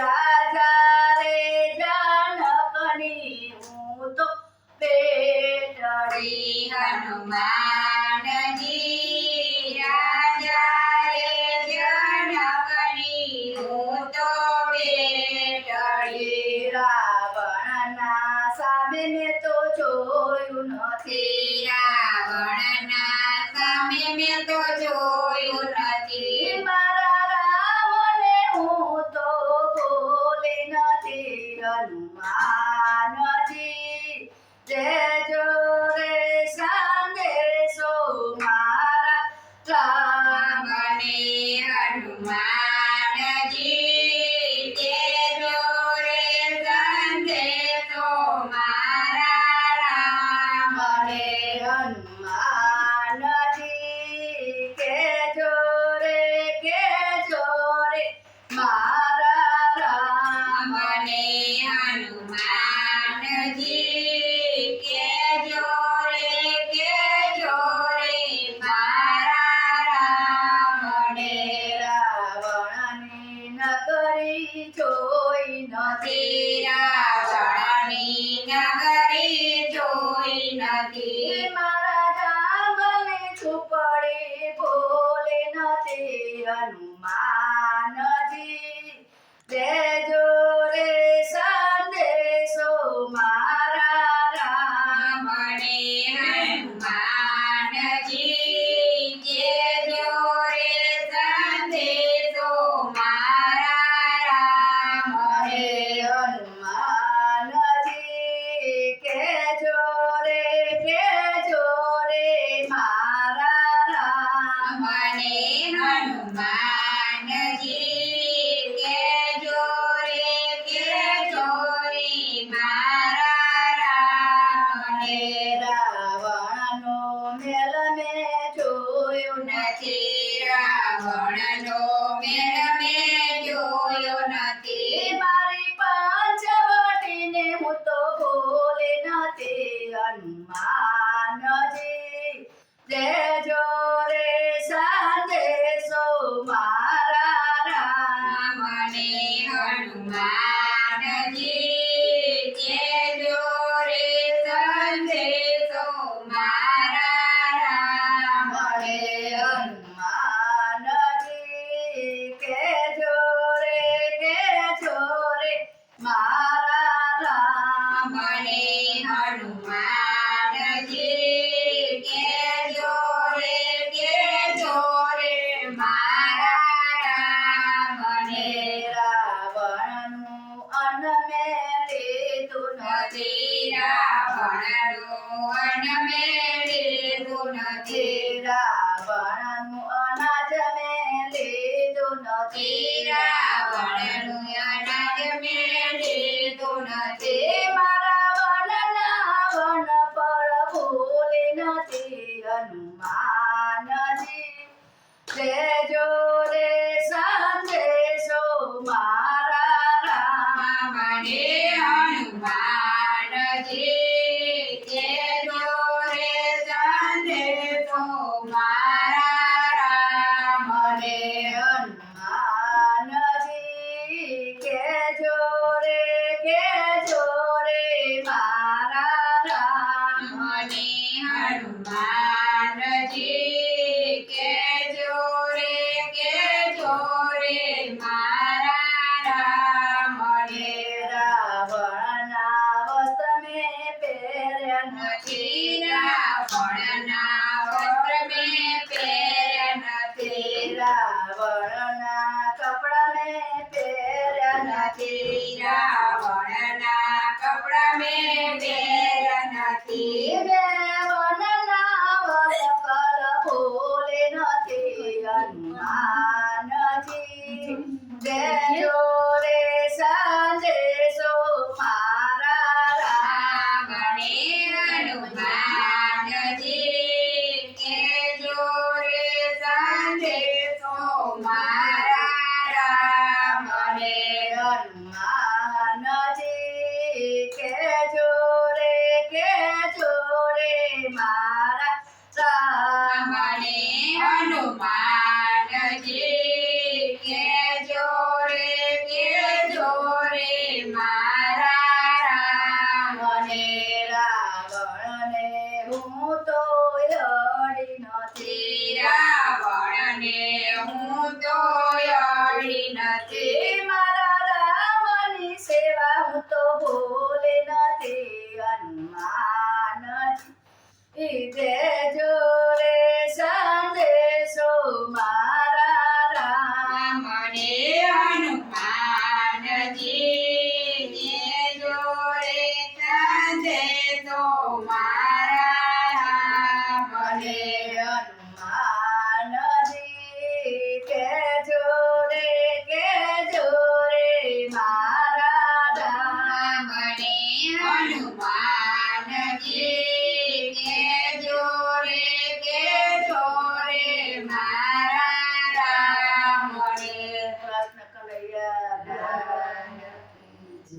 રાજા રે જનકની હું તો બેટડી હનુમાનજી રાજા રે જનકની હું તો બેટડી રાવણના સામે મેં તો જોયું નથી રાવણના સામે મેં તો જોયું નથી મારા રામને હું તો ભૂલી નથી હનુમાનજી દેજો રે સંદેશો મારા રામને હનુમાનજી દેજો રે સંદેશો મારા રામને હનુમાનજી કેજો રે મારા રામને હનુમાનજી કેજો રે મારા રામને રાવણની નગરી જોઈ નથી રાવણની નગરી જોઈ નથી મારા જાંબલી છુપડી બોલે નથી હનુમાનજી દેજો રે સંદેશો મારા રામને હનુમાનજી કેજો રે સંદેશો મારા રામને હનુમાનજી કેજો રે મારા રામને હનુમાનજી કેજો રે મારા રામને રાવણનો મેલ મેં જોયો નથી રાવણનો મેળ મેં જોયો નથી મારી પંચવટીને હું તો ભૂલે નથી હનુમાનજી દેજો રે સંદેશો મારા રામને હનુમાનજી કેજો રે સંદેશો મારા રામને હનુમાનજી કેજો રે મારા રામને હનુમાનજી કેજો રે મારા રામને રાવણનું અન્ન મેં લીધું નથી રાવણનું અન્ન મેં લીધું નથી રાવણનું અનાજ મેં લીધું નથી રાવણનું અનાજ મેં લીધું નથી મારા વન પર ભૂલી નથી હનુમાનજી દેજો રે સંદેશો મારા રામને હનુમાનજી કેજો રે સંદેશો મારા રામને હનુમાનજી કેજો રે મારા રામને હનુમાનજી કેજો રે મારા રામને રાવણના વસ્ત્ર મેં પહેર્યા નથી રાવણના વસ્ત્ર મેં પહેર્યા નથી રાવણના કપડા મેં પહેર્યા નથી રાવણના કપડા મેં પહેર્યા નથી વનના વન પર ભૂલે નથી હનુમાનજી દેજો રે સંદેશો મારા રામને હનુમાનજી કેજો રે સંદેશો મારા રામને હનુમાનજી કેજો રે મારા રામને હનુમાનજી કેજો રે હું તો ભૂલી નથી હનુમાનજી દેજો રે સંદેશો મારા રામ મને હનુમાનજી દેજો રે સંદેશો મારા રામને.